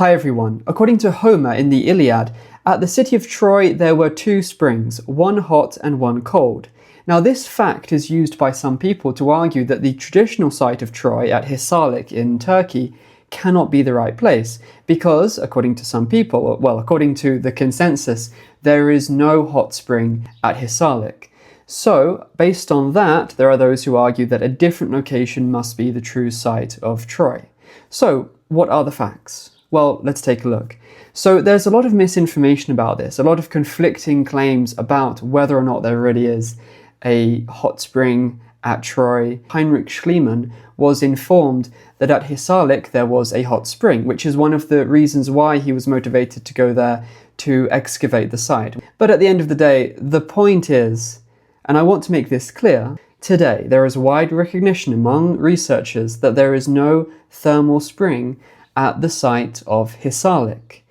Hi everyone. According to Homer in the Iliad, at the city of Troy there were two springs, one hot and one cold. Now this fact is used by some people to argue that the traditional site of Troy at Hisarlik in Turkey cannot be the right place, because, according to some people, well, according to the consensus, there is no hot spring at Hisarlik. So, based on that, there are those who argue that a different location must be the true site of Troy. So, what are the facts? Well, let's take a look. So there's a lot of misinformation about this, a lot of conflicting claims about whether or not there really is a hot spring at Troy. Heinrich Schliemann was informed that at Hisarlik there was a hot spring, which is one of the reasons why he was motivated to go there to excavate the site. But at the end of the day, the point is, and I want to make this clear, today there is wide recognition among researchers that there is no thermal spring at the site of Hisarlik.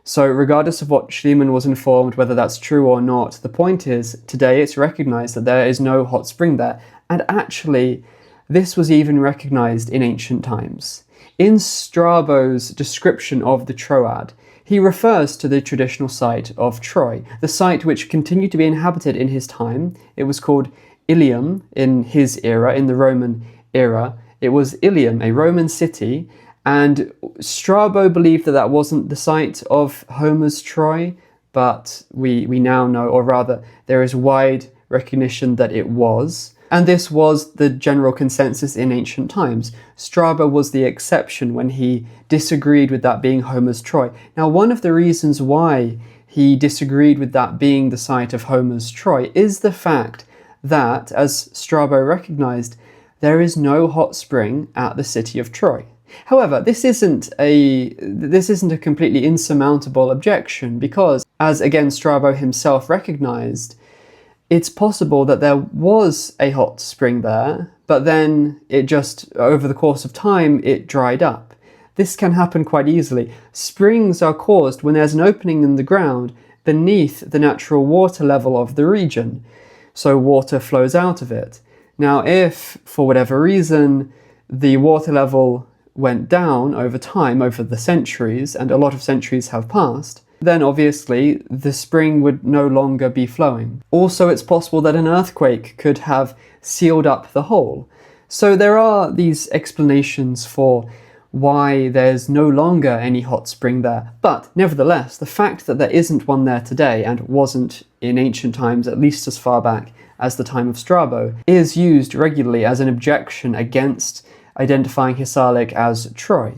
So regardless of what Schliemann was informed, whether that's true or not, the point is, today it's recognized that there is no hot spring there. And actually, this was even recognized in ancient times. In Strabo's description of the Troad, he refers to the traditional site of Troy, the site which continued to be inhabited in his time. It was called Ilium in his era, in the Roman era. It was Ilium, a Roman city, and Strabo believed that that wasn't the site of Homer's Troy, but we now know, or rather, there is wide recognition that it was. And this was the general consensus in ancient times. Strabo was the exception when he disagreed with that being Homer's Troy. Now, one of the reasons why he disagreed with that being the site of Homer's Troy is the fact that, as Strabo recognized, there is no hot spring at the city of Troy. However, this isn't a completely insurmountable objection because, as again Strabo himself recognized, it's possible that there was a hot spring there, but then it just, over the course of time, it dried up. This can happen quite easily. Springs are caused when there's an opening in the ground beneath the natural water level of the region, so water flows out of it. Now, if, for whatever reason, the water level went down over time, over the centuries, and a lot of centuries have passed, then obviously the spring would no longer be flowing. Also, it's possible that an earthquake could have sealed up the hole. So there are these explanations for why there's no longer any hot spring there. But nevertheless, the fact that there isn't one there today, and wasn't in ancient times, at least as far back as the time of Strabo, is used regularly as an objection against identifying Hisarlik as Troy.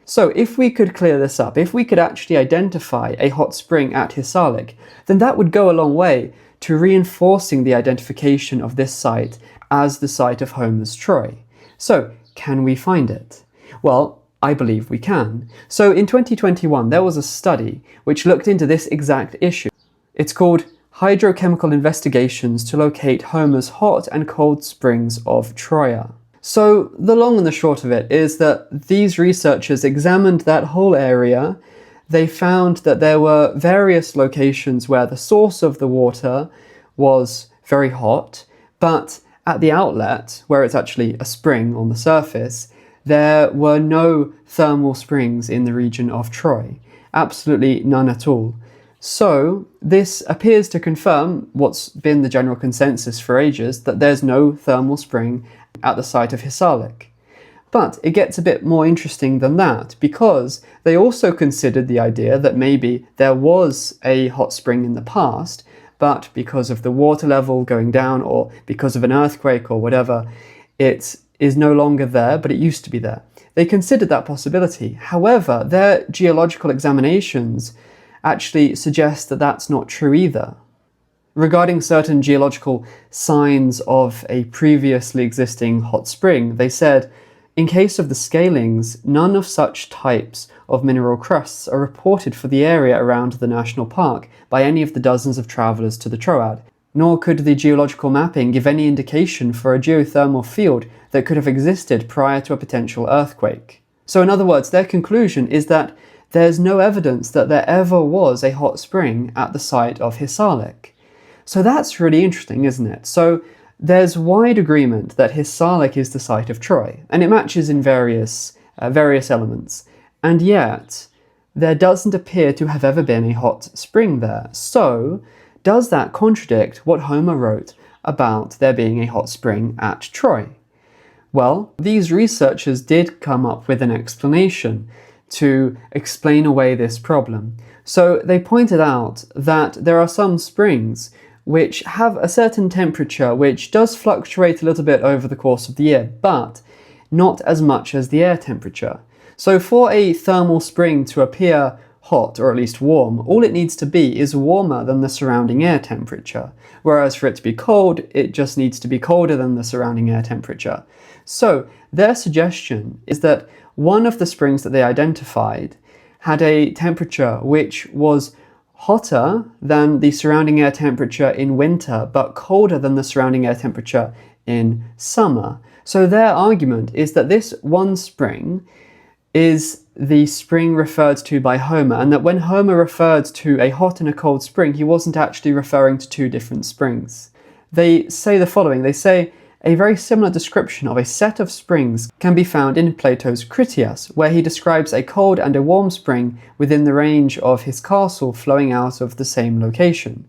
So if we could clear this up, if we could actually identify a hot spring at Hisarlik, then that would go a long way to reinforcing the identification of this site as the site of Homer's Troy. So, can we find it? Well, I believe we can. So in 2021, there was a study which looked into this exact issue. It's called Hydrochemical Investigations to Locate Homer's Hot and Cold Springs of Troia. So the long and the short of it is that these researchers examined that whole area. They found that there were various locations where the source of the water was very hot, but at the outlet, where it's actually a spring on the surface, there were no thermal springs in the region of Troy. Absolutely none at all. So this appears to confirm what's been the general consensus for ages, that there's no thermal spring at the site of Hisarlik. But it gets a bit more interesting than that, because they also considered the idea that maybe there was a hot spring in the past, but because of the water level going down, or because of an earthquake or whatever, it is no longer there, but it used to be there. They considered that possibility. However, their geological examinations actually suggest that that's not true either. Regarding certain geological signs of a previously existing hot spring, they said, in case of the scalings, none of such types of mineral crusts are reported for the area around the national park by any of the dozens of travellers to the Troad, nor could the geological mapping give any indication for a geothermal field that could have existed prior to a potential earthquake. So in other words, their conclusion is that there's no evidence that there ever was a hot spring at the site of Hisarlik. So that's really interesting, isn't it? So there's wide agreement that Hisarlik is the site of Troy, and it matches in various elements. And yet, there doesn't appear to have ever been a hot spring there. So, does that contradict what Homer wrote about there being a hot spring at Troy? Well, these researchers did come up with an explanation to explain away this problem. So they pointed out that there are some springs which have a certain temperature which does fluctuate a little bit over the course of the year, but not as much as the air temperature. So for a thermal spring to appear hot, or at least warm, all it needs to be is warmer than the surrounding air temperature, whereas for it to be cold, it just needs to be colder than the surrounding air temperature. So their suggestion is that one of the springs that they identified had a temperature which was hotter than the surrounding air temperature in winter, but colder than the surrounding air temperature in summer. So their argument is that this one spring is the spring referred to by Homer, and that when Homer referred to a hot and a cold spring, he wasn't actually referring to two different springs. They say the following. They say, a very similar description of a set of springs can be found in Plato's Critias, where he describes a cold and a warm spring within the range of his castle flowing out of the same location.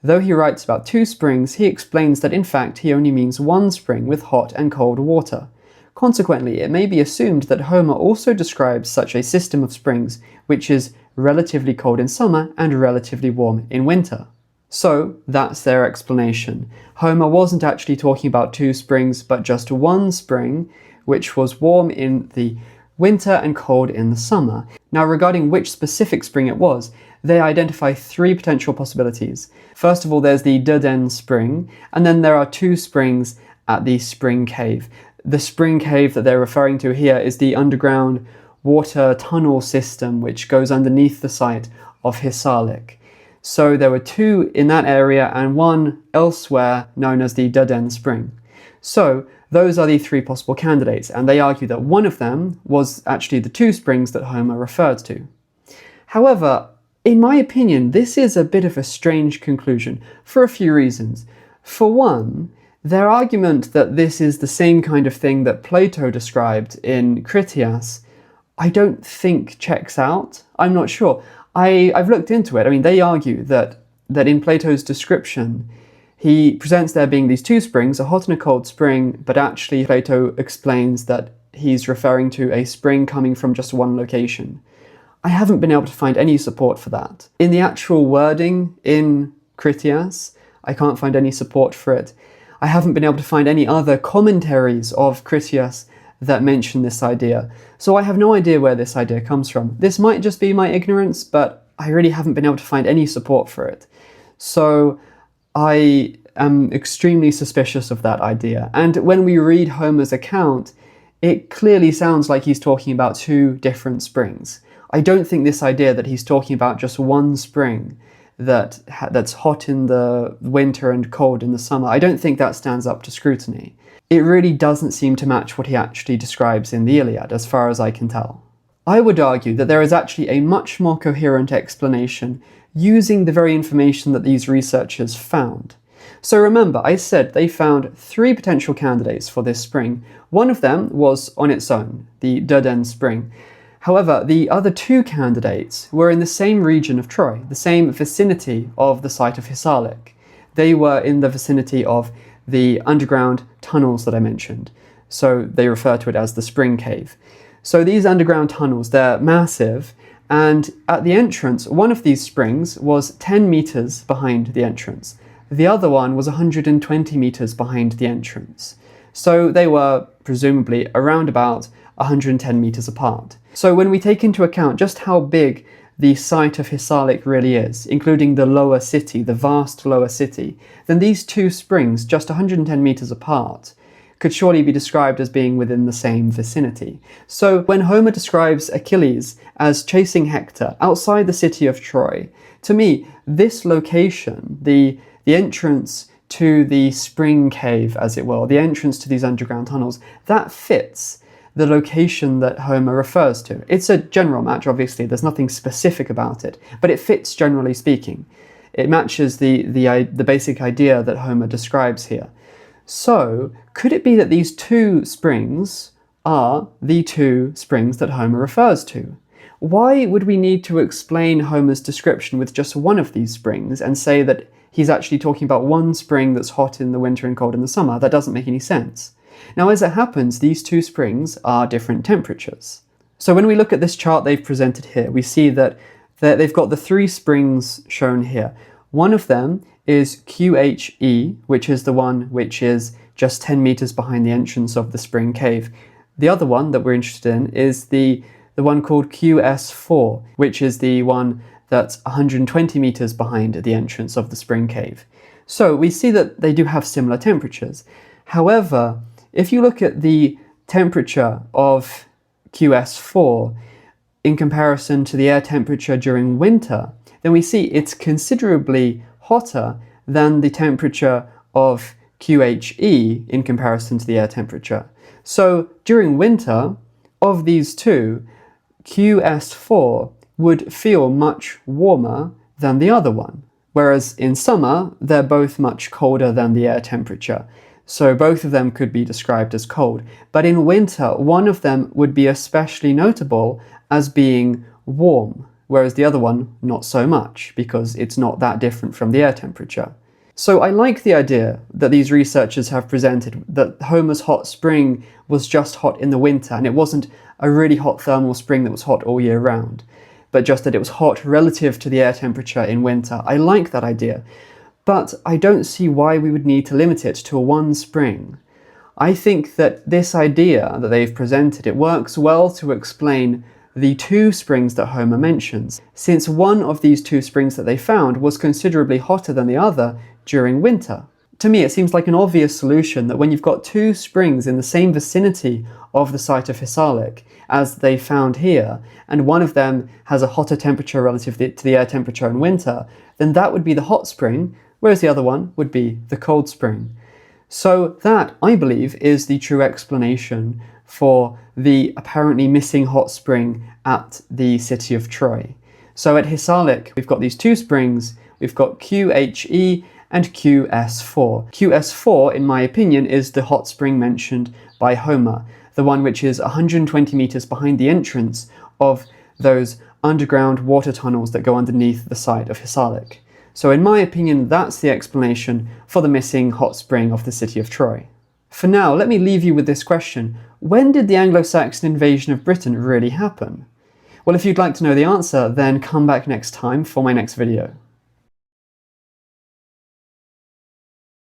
Though he writes about two springs, he explains that in fact he only means one spring with hot and cold water. Consequently, it may be assumed that Homer also describes such a system of springs which is relatively cold in summer and relatively warm in winter. So, that's their explanation. Homer wasn't actually talking about two springs, but just one spring, which was warm in the winter and cold in the summer. Now, regarding which specific spring it was, they identify three potential possibilities. First of all, there's the Duden spring, and then there are two springs at the spring cave. The spring cave that they're referring to here is the underground water tunnel system which goes underneath the site of Hisarlik. So there were two in that area and one elsewhere known as the Duden spring. So those are the three possible candidates, and they argue that one of them was actually the two springs that Homer referred to. However, in my opinion, this is a bit of a strange conclusion for a few reasons. For one, their argument that this is the same kind of thing that Plato described in Critias, I don't think checks out. I'm not sure. I've looked into it. I mean, they argue that in Plato's description, he presents there being these two springs, a hot and a cold spring, but actually Plato explains that he's referring to a spring coming from just one location. I haven't been able to find any support for that. In the actual wording in Critias, I can't find any support for it. I haven't been able to find any other commentaries of Critias that mention this idea. So I have no idea where this idea comes from. This might just be my ignorance, but I really haven't been able to find any support for it. So I am extremely suspicious of that idea. And when we read Homer's account, it clearly sounds like he's talking about two different springs. I don't think this idea that he's talking about just one spring that's hot in the winter and cold in the summer, I don't think that stands up to scrutiny. It really doesn't seem to match what he actually describes in the Iliad, as far as I can tell. I would argue that there is actually a much more coherent explanation using the very information that these researchers found. So remember, I said they found three potential candidates for this spring. One of them was on its own, the Duden spring. However, the other two candidates were in the same region of Troy, the same vicinity of the site of Hisarlik. They were in the vicinity of the underground tunnels that I mentioned. So they refer to it as the spring cave. So these underground tunnels, they're massive, and at the entrance, one of these springs was 10 meters behind the entrance. The other one was 120 meters behind the entrance. So they were presumably around about 110 meters apart. So when we take into account just how big the site of Hisarlik really is, including the lower city, the vast lower city, then these two springs, just 110 meters apart, could surely be described as being within the same vicinity. So when Homer describes Achilles as chasing Hector outside the city of Troy, to me, this location, the entrance to the spring cave, as it were, the entrance to these underground tunnels, that fits the location that Homer refers to. It's a general match, obviously, there's nothing specific about it, but it fits generally speaking. It matches the basic idea that Homer describes here. So, could it be that these two springs are the two springs that Homer refers to? why would we need to explain Homer's description with just one of these springs and say that he's actually talking about one spring that's hot in the winter and cold in the summer? That doesn't make any sense. Now, as it happens, these two springs are different temperatures. So when we look at this chart they've presented here, we see that they've got the three springs shown here. One of them is QHE, which is the one which is just 10 meters behind the entrance of the spring cave. The other one that we're interested in is the one called QS4, which is the one that's 120 meters behind the entrance of the spring cave. So we see that they do have similar temperatures. However, if you look at the temperature of QS4 in comparison to the air temperature during winter, then we see it's considerably hotter than the temperature of QHE in comparison to the air temperature. So during winter, of these two, QS4 would feel much warmer than the other one, whereas in summer, they're both much colder than the air temperature. So both of them could be described as cold. But in winter, one of them would be especially notable as being warm, whereas the other one not so much, because it's not that different from the air temperature. So I like the idea that these researchers have presented, that Homer's hot spring was just hot in the winter, and it wasn't a really hot thermal spring that was hot all year round, but just that it was hot relative to the air temperature in winter. I like that idea. But I don't see why we would need to limit it to one spring. I think that this idea that they've presented, it works well to explain the two springs that Homer mentions, since one of these two springs that they found was considerably hotter than the other during winter. To me, it seems like an obvious solution that when you've got two springs in the same vicinity of the site of Hisarlik, as they found here, and one of them has a hotter temperature relative to the air temperature in winter, then that would be the hot spring, whereas the other one would be the cold spring. So that, I believe, is the true explanation for the apparently missing hot spring at the city of Troy. So at Hisarlik, we've got these two springs, we've got QHE and QS4. QS4, in my opinion, is the hot spring mentioned by Homer, the one which is 120 meters behind the entrance of those underground water tunnels that go underneath the site of Hisarlik. So in my opinion, that's the explanation for the missing hot spring of the city of Troy. For now, let me leave you with this question. When did the Anglo-Saxon invasion of Britain really happen? Well, if you'd like to know the answer, then come back next time for my next video.